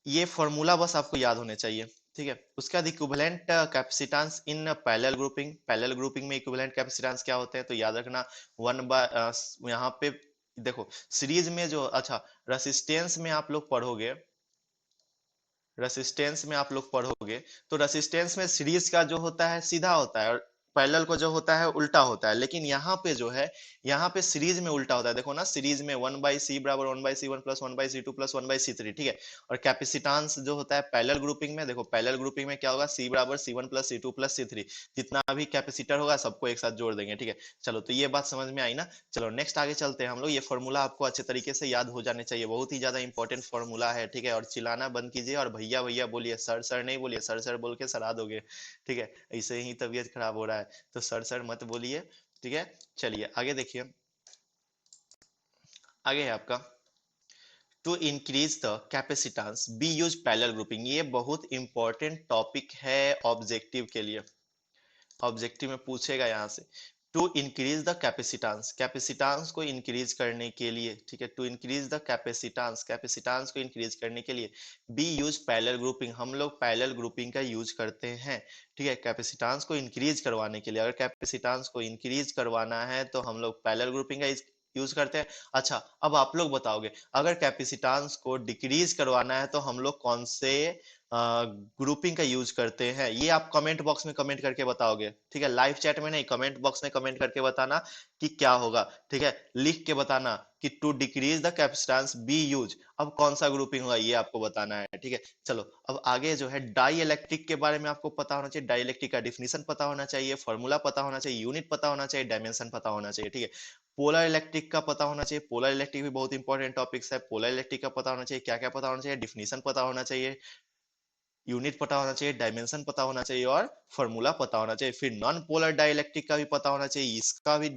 ये फॉर्मूला बस आपको याद होने चाहिए। ठीक है, उसके बाद equivalent capacitance in parallel grouping, parallel grouping में इक्विवेलेंट कैपेसिटेंस क्या होते हैं, तो याद रखना 1 यहाँ पे देखो सीरीज में जो, अच्छा रेसिस्टेंस में आप लोग पढ़ोगे, रेसिस्टेंस में आप लोग पढ़ोगे तो रेसिस्टेंस में सीरीज का जो होता है सीधा होता है और पैरेलल को जो होता है उल्टा होता है। लेकिन यहाँ पे जो है, यहाँ पे सीरीज में उल्टा होता है। देखो ना, सीरीज में 1/c बराबर 1/c1 plus 1/c2 plus 1/c3। ठीक है, और कैपेसिटेंस जो होता है पैरेलल ग्रुपिंग में, देखो पैरेलल ग्रुपिंग में क्या होगा, c बराबर c1 plus c2 plus c3, जितना भी कैपेसिटर होगा सबको एक साथ जोड़ देंगे। ठीक है, चलो तो ये बात समझ में आई ना। चलो नेक्स्ट आगे चलते हैं हम लोग। ये फॉर्मूला आपको अच्छे तरीके से याद हो जाने चाहिए, बहुत ही ज्यादा इंपॉर्टेंट फॉर्मूला है। ठीक है, और चिल्लाना बंद कीजिए और भैया भैया बोलिए, सर सर नहीं बोलिए, सर सर बोल के सरा दोगे। ठीक है, ऐसे ही तबीयत खराब हो रहा है, तो सर सर मत बोलिए। ठीक है, चलिए आगे देखिए, आगे है आपका to increase the capacitance we use parallel grouping. ये बहुत इंपॉर्टेंट टॉपिक है ऑब्जेक्टिव के लिए, ऑब्जेक्टिव में पूछेगा यहाँ से। To increase the capacitance, capacitance को इंक्रीज करने के लिए, ठीक है, to increase the capacitance, capacitance को इंक्रीज करने के लिए बी यूज पैरेलल ग्रुपिंग, हम लोग पैरेलल ग्रुपिंग का यूज करते हैं। ठीक है, कैपेसिटेंस को इंक्रीज करवाने के लिए, अगर कैपेसिटेंस को इंक्रीज करवाना है तो हम लोग पैरेलल ग्रुपिंग का यूज करते हैं। अच्छा, अब आप लोग बताओगे अगर कैपेसिटेंस को डिक्रीज करवाना है तो हम लोग कौन से ग्रुपिंग का यूज करते हैं, ये आप कमेंट बॉक्स में कमेंट करके बताओगे, ठीक है, लाइव चैट में नहीं, कमेंट बॉक्स में कमेंट करके बताना कि क्या होगा, ठीक है, लिख के बताना कि to decrease the capacitance we use, अब कौन सा ग्रुपिंग होगा ये आपको बताना है, ठीक है। चलो अब आगे जो है डाई इलेक्ट्रिक के बारे में आपको पता होना चाहिए, डाई इलेक्ट्रिक का डिफिनीशन पता होना चाहिए, फॉर्मूला पता होना चाहिए, यूनिट पता होना चाहिए, डायमेंशन पता होना चाहिए, ठीक है। पोलर इलेक्ट्रिक का पता होना चाहिए, पोलर इलेक्ट्रिक भी बहुत इंपॉर्टेंट टॉपिक्स है, पोलर इलेक्ट्रिक का पता होना चाहिए, क्या क्या पता होना चाहिए, डिफिनीशन पता होना चाहिए, यूनिट पता होना चाहिए, डायमेंशन पता होना चाहिए और फॉर्मूला पता होना चाहिए। फिर नॉन पोलर डाइलेक्ट्रिक का भी पता होना चाहिए, इसका भी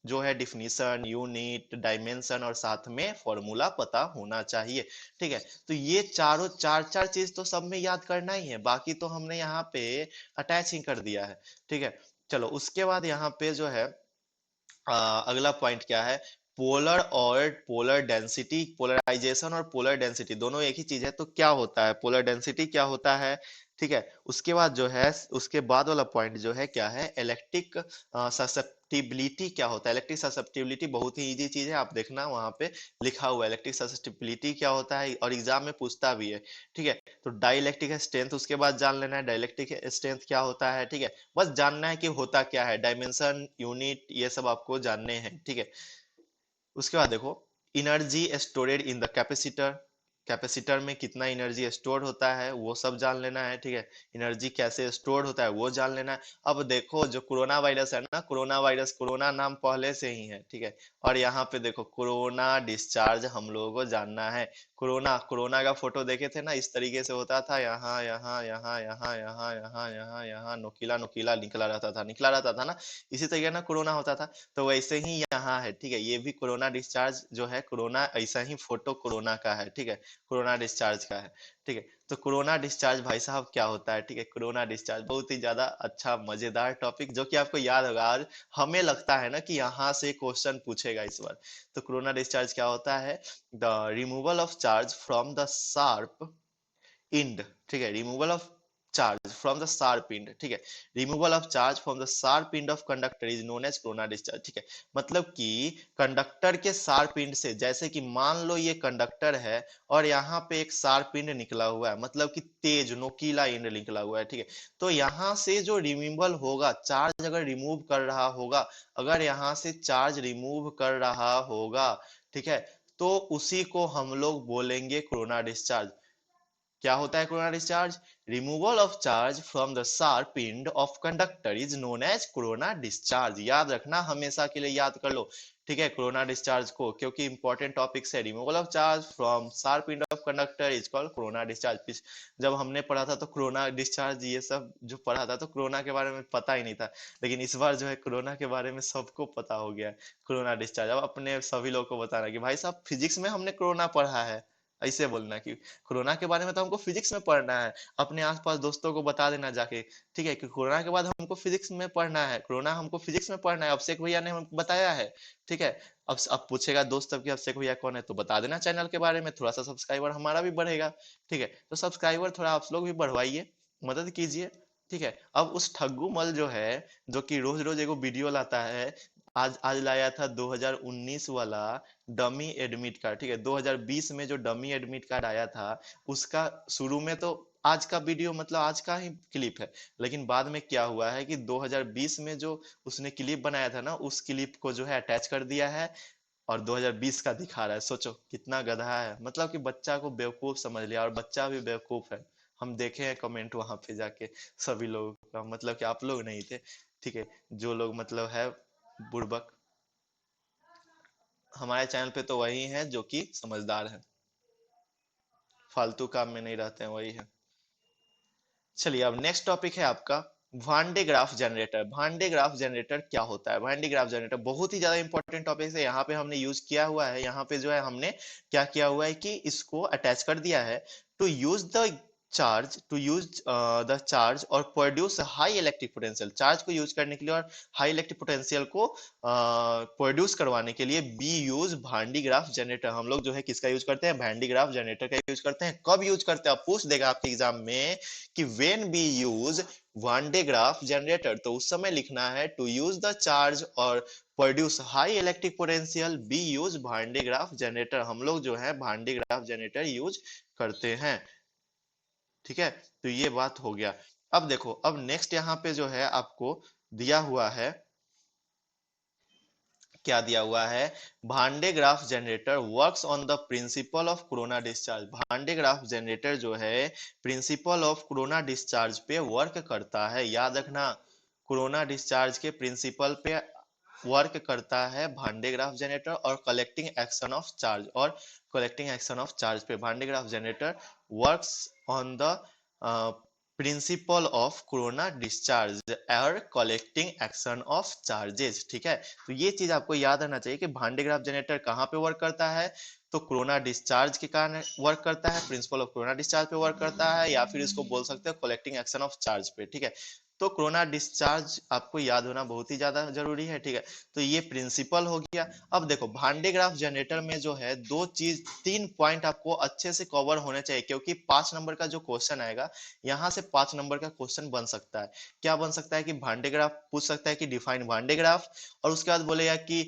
जो है डिफिनीशन, यूनिट, डायमेंशन और साथ में फॉर्मूला पता होना चाहिए, ठीक है। तो ये चारों चार चार चीज तो सब में याद करना ही है, बाकी तो हमने यहाँ पे अटैच ही कर दिया है, ठीक है। चलो उसके बाद यहाँ पे जो है अगला पॉइंट क्या है, पोलर और पोलर डेंसिटी, पोलराइजेशन और पोलर डेंसिटी दोनों एक ही चीज है, तो क्या होता है पोलर डेंसिटी, क्या होता है, ठीक है। उसके बाद जो है, उसके बाद वाला पॉइंट जो है क्या है, इलेक्ट्रिक ससेप्टिबिलिटी क्या होता है, इलेक्ट्रिक ससेप्टिबिलिटी बहुत ही इजी चीज है, आप देखना वहां पे लिखा हुआ है इलेक्ट्रिक ससेप्टिबिलिटी क्या होता है, और एग्जाम में पूछता भी है, ठीक है। तो डाई इलेक्ट्रिक स्ट्रेंथ उसके बाद जान लेना है, डाइलेक्ट्रिक स्ट्रेंथ क्या होता है, ठीक है, बस जानना है कि होता क्या है, डायमेंशन, यूनिट, ये सब आपको जानने हैं, ठीक है। उसके बाद देखो energy storeyed in the capacitor, capacitor में कितना एनर्जी स्टोर होता है वो सब जान लेना है, ठीक है, एनर्जी कैसे स्टोर होता है वो जान लेना है। अब देखो जो कोरोना वायरस है ना, कोरोना वायरस, कोरोना नाम पहले से ही है, ठीक है, और यहाँ पे देखो कोरोना डिस्चार्ज हम लोगों को जानना है। कोरोना, कोरोना का फोटो देखे थे ना, इस तरीके से होता था, यहाँ यहाँ यहाँ यहाँ यहाँ यहाँ यहाँ यहाँ नुकीला नुकीला निकला रहता था, निकला रहता था ना, इसी तरीके ना कोरोना होता था, तो वैसे ही यहाँ है, ठीक है, ये भी कोरोना डिस्चार्ज जो है, कोरोना ऐसा ही फोटो कोरोना का है, ठीक है, कोरोना डिस्चार्ज का है, ठीक है। तो कोरोना डिस्चार्ज भाई साहब क्या होता है, ठीक है, कोरोना डिस्चार्ज बहुत ही ज्यादा अच्छा मजेदार टॉपिक जो कि आपको याद होगा, आज हमें लगता है ना कि यहाँ से क्वेश्चन पूछेगा इस बार। तो कोरोना डिस्चार्ज क्या होता है, the removal of charge from the sharp end, ठीक है, removal of charge from the sharp end, ठीक है, removal of charge from the sharp end of conductor is known as corona discharge, ठीक है। मतलब कि कंडक्टर के शार्प इंड से, जैसे कि मान लो ये कंडक्टर है और यहाँ पे एक शार्प इंड निकला हुआ है, मतलब कि तेज नोकीला इंड निकला हुआ है, ठीक है, तो यहाँ से जो रिमूवल होगा, चार्ज अगर रिमूव कर रहा होगा, अगर यहाँ से चार्ज रिमूव कर रहा होगा, ठीक है, तो उसी को हम लोग बोलेंगे कोरोना डिस्चार्ज। क्या होता है corona discharge, removal of charge from the sharp end of conductor is known as corona discharge, याद रखना, हमेशा के लिए याद कर लो, ठीक है, कोरोना डिस्चार्ज को, क्योंकि इंपॉर्टेंट टॉपिक है, removal of charge from sharp end of conductor is called corona discharge. जब हमने पढ़ा था तो कोरोना डिस्चार्ज ये सब जो पढ़ा था तो कोरोना के बारे में पता ही नहीं था, लेकिन इस बार जो है कोरोना के बारे में सबको पता हो गया है, कोरोना डिस्चार्ज। अब अपने सभी लोग को बताना कि भाई साहब फिजिक्स में हमने कोरोना पढ़ा है, ऐसे बोलना कि कोरोना के बारे में तो हमको फिजिक्स में पढ़ना है, अपने आसपास दोस्तों को बता देना जाके, ठीक है, कि कोरोना के बाद हमको फिजिक्स में पढ़ना है, कोरोना हमको फिजिक्स में पढ़ना है, अभिषेक भैया ने हमको बताया है, ठीक है। अब पूछेगा दोस्त अब कि अभिषेक भैया कौन है, तो बता देना चैनल के बारे में, थोड़ा सा सब्सक्राइबर हमारा भी बढ़ेगा, ठीक है, तो सब्सक्राइबर थोड़ा आप लोग भी बढ़वाइए, मदद कीजिए, ठीक है। अब उस ठग्गू मल जो है, जो कि रोज रोज एगो वीडियो लाता है, आज आज लाया था 2019 वाला डमी एडमिट कार्ड, ठीक है, 2020 में जो डमी एडमिट कार्ड आया था उसका शुरू में तो आज का वीडियो मतलब आज का ही क्लिप है, लेकिन बाद में क्या हुआ है कि 2020 में जो उसने क्लिप बनाया था ना, उस क्लिप को जो है अटैच कर दिया है और 2020 का दिखा रहा है, सोचो कितना गधा है, मतलब कि बच्चा को बेवकूफ समझ लिया और बच्चा भी बेवकूफ है। हम देखे हैं कमेंट वहां पे जाके सभी लोगों का, मतलब कि आप लोग नहीं थे, ठीक है, जो लोग मतलब है बुड़बक, हमारे चैनल पे तो वही है जो कि समझदार है, फालतू काम में नहीं रहते हैं, वही है। चलिए अब नेक्स्ट टॉपिक है आपका भांडे ग्राफ जनरेटर। भांडे ग्राफ जनरेटर क्या होता है, भांडे ग्राफ जनरेटर बहुत ही ज्यादा इंपॉर्टेंट टॉपिक है, यहाँ पे हमने यूज किया हुआ है, यहाँ पे जो है हमने क्या किया हुआ है कि इसको अटैच कर दिया है, to use the charge, to use the charge और produce high electric potential, charge को यूज करने के लिए और हाई इलेक्ट्रिक पोटेंशियल को प्रोड्यूस करवाने के लिए we use Van de Graaff generator, हम लोग जो है किसका यूज करते हैं, भांडी ग्राफ जनरेटर का यूज करते हैं। कब यूज करते हैं, आप पूछ देगा आपके एग्जाम में कि when B use Van de Graaff generator, तो उस समय लिखना है टू यूज द चार्ज और produce high electric potential B use Van de Graaff generator, हम लोग जो है Van de Graaff generator use करते हैं। ठीक है, तो ये बात हो गया। अब देखो, अब नेक्स्ट यहाँ पे जो है आपको दिया हुआ है, क्या दिया हुआ है, भांडे graph generator works on the principle of corona discharge. भांडे ग्राफ जनरेटर जो है प्रिंसिपल ऑफ कोरोना डिस्चार्ज पे वर्क करता है, याद रखना, कोरोना डिस्चार्ज के प्रिंसिपल पे वर्क करता है भांडे ग्राफ जनरेटर, और कलेक्टिंग एक्शन ऑफ चार्ज, और कलेक्टिंग एक्शन ऑफ चार्ज पे भांडे graph generator works on the principle of corona discharge और कलेक्टिंग एक्शन ऑफ चार्जेस। ठीक है, तो ये चीज आपको याद रहना चाहिए कि भांडे ग्राफ जनरेटर कहाँ पे वर्क करता है, तो कोरोना डिस्चार्ज के कारण वर्क करता है, प्रिंसिपल ऑफ कोरोना डिस्चार्ज पे वर्क करता है, या फिर इसको बोल सकते हो कलेक्टिंग एक्शन ऑफ चार्ज पे। ठीक है, तो कोरोना डिस्चार्ज आपको याद होना बहुत ही ज्यादा जरूरी है। ठीक है, तो ये प्रिंसिपल हो गया। अब देखो, भांडे ग्राफ जनरेटर में जो है दो चीज, 3 पॉइंट आपको अच्छे से कवर होने चाहिए, क्योंकि 5 नंबर का जो क्वेश्चन आएगा, यहाँ से 5 नंबर का क्वेश्चन बन सकता है। क्या बन सकता है कि भांडे ग्राफ पूछ सकता है कि डिफाइन भांडे ग्राफ, और उसके बाद बोलेगा कि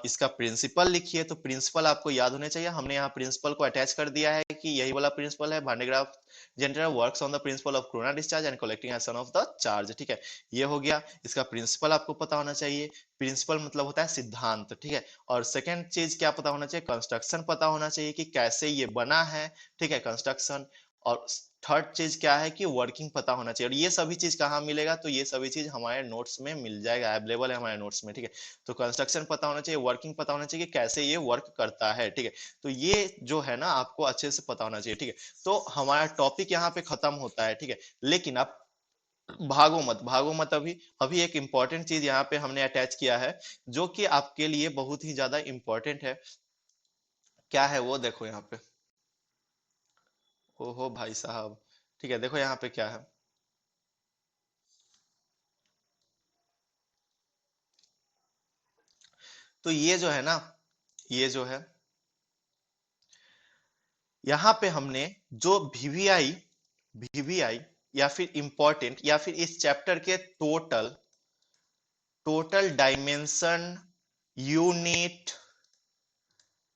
इसका प्रिंसिपल लिखिए, तो प्रिंसिपल आपको याद होने चाहिए। हमने यहाँ प्रिंसिपल को अटैच कर दिया है कि यही वाला प्रिंसिपल है, भांडे graph generator works on the principle of corona discharge and collecting action of the charge. ठीक है, ये हो गया, इसका प्रिंसिपल आपको पता होना चाहिए। प्रिंसिपल मतलब होता है सिद्धांत। ठीक है, और सेकंड चीज क्या पता होना चाहिए, कंस्ट्रक्शन पता होना चाहिए कि कैसे ये बना है। ठीक है, कंस्ट्रक्शन। और थर्ड चीज क्या है कि वर्किंग पता होना चाहिए। और ये सभी चीज कहाँ मिलेगा, तो ये सभी चीज हमारे नोट्स में मिल जाएगा, अवेलेबल है हमारे नोट्स में। ठीक है, तो कंस्ट्रक्शन पता होना चाहिए, वर्किंग पता होना चाहिए कि कैसे ये वर्क करता है। ठीक है, तो ये जो है ना आपको अच्छे से पता होना चाहिए। ठीक है, तो हमारा टॉपिक यहाँ पे खत्म होता है। ठीक है, लेकिन आप भागो मत, भागो मत। अभी अभी एक इंपॉर्टेंट चीज यहाँ पे हमने अटैच किया है, जो कि आपके लिए बहुत ही ज्यादा इंपॉर्टेंट है। क्या है वो, देखो यहाँ पे, ओहो भाई साहब। ठीक है, देखो यहाँ पे क्या है, तो ये जो है ना, ये जो है, यहाँ पे हमने जो वीवीआई, वीवीआई या फिर इंपॉर्टेंट, या फिर इस चैप्टर के total, total dimension, unit,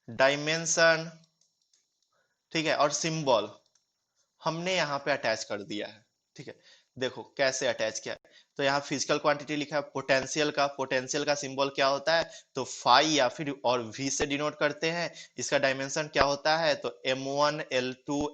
dimension, ठीक है, और सिंबल हमने यहाँ पे अटैच कर दिया है। ठीक है, देखो कैसे अटैच किया है, तो यहाँ फिजिकल क्वांटिटी लिखा है। पोटेंशियल का, पोटेंशियल का सिंबल क्या होता है, तो फाई या फिर और वी से डिनोट करते हैं। इसका डायमेंशन क्या होता है, तो m1 l2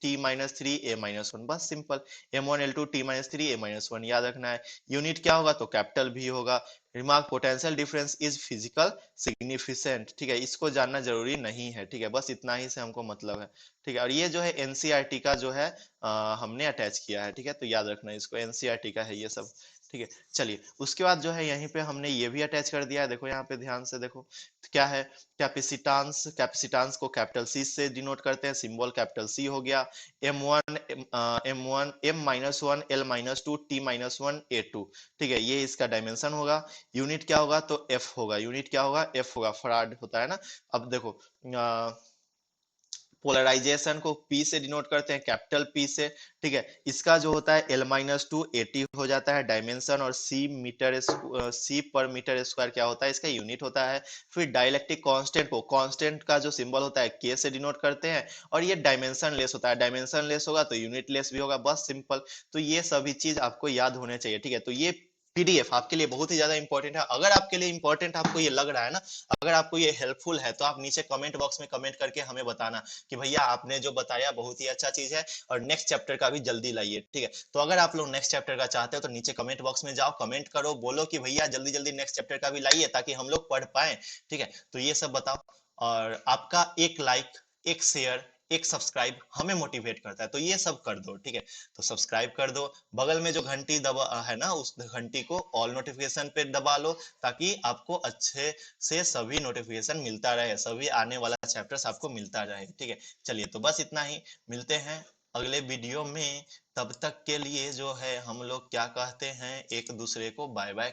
t minus three a minus one, बस simple, m1 l2 t minus three a minus one याद रखना है। यूनिट क्या होगा, तो कैपिटल भी होगा। Remark, potential difference is physical significant. ठीक है, इसको जानना जरूरी नहीं है। ठीक है, बस इतना ही से हमको मतलब है। ठीक है, और ये जो है एनसीईआरटी का जो है हमने अटैच किया है। ठीक है, तो याद रखना इसको, एनसीईआरटी का है ये सब। ठीक है, चलिए उसके बाद जो है यहीं पे हमने ये भी अटैच कर दिया है। देखो यहाँ पे ध्यान से देखो, तो क्या है, कैपेसिटांस, कैपेसिटांस को कैपिटल सी से डिनोट करते हैं, सिंबल कैपिटल सी हो गया। m1 m minus one l minus two t minus one a2। ठीक है, ये इसका डायमेंशन होगा। यूनिट क्या होगा, तो f होगा। यूनिट क्या होगा, f होगा, फराड होता है ना। अब देखो, पोलराइजेशन को P से डिनोट करते हैं, कैपिटल P से। ठीक है, इसका जो होता है L माइनस टू 80 हो जाता है डायमेंशन, और C पर मीटर स्क्वायर क्या होता है, इसका यूनिट होता है। फिर डाइलेक्ट्रिक कांस्टेंट को, कांस्टेंट का जो सिंबल होता है K से डिनोट करते हैं, और ये डायमेंशन लेस होता है, डायमेंशन लेस होगा तो यूनिट लेस भी होगा, बस सिंपल। तो ये सभी चीज आपको याद होने चाहिए। ठीक है, तो ये पीडीएफ आपके लिए बहुत ही ज्यादा इंपॉर्टेंट है। अगर आपके लिए इंपॉर्टेंट आपको ये लग रहा है ना, अगर आपको ये हेल्पफुल है, तो आप नीचे कमेंट बॉक्स में कमेंट करके हमें बताना कि भैया आपने जो बताया बहुत ही अच्छा चीज है, और नेक्स्ट चैप्टर का भी जल्दी लाइए। ठीक है, तो अगर आप लोग नेक्स्ट चैप्टर का चाहते हो तो नीचे कमेंट बॉक्स में जाओ, कमेंट करो, बोलो कि भैया जल्दी जल्दी नेक्स्ट चैप्टर का भी लाइए, ताकि हम लोग पढ़ पाए। ठीक है, तो ये सब बताओ, और आपका एक लाइक, एक शेयर, एक सब्सक्राइब हमें मोटिवेट करता है, तो ये सब कर दो। ठीक है, तो सब्सक्राइब कर दो, बगल में जो घंटी दबा है ना, उस घंटी को ऑल नोटिफिकेशन पे दबा लो, ताकि आपको अच्छे से सभी नोटिफिकेशन मिलता रहे, सभी आने वाला चैप्टर्स आपको मिलता रहे। ठीक है, चलिए तो बस इतना ही, मिलते हैं अगले वीडियो में। तब तक के लिए जो है हम लोग क्या कहते हैं, एक दूसरे को बाय बाय।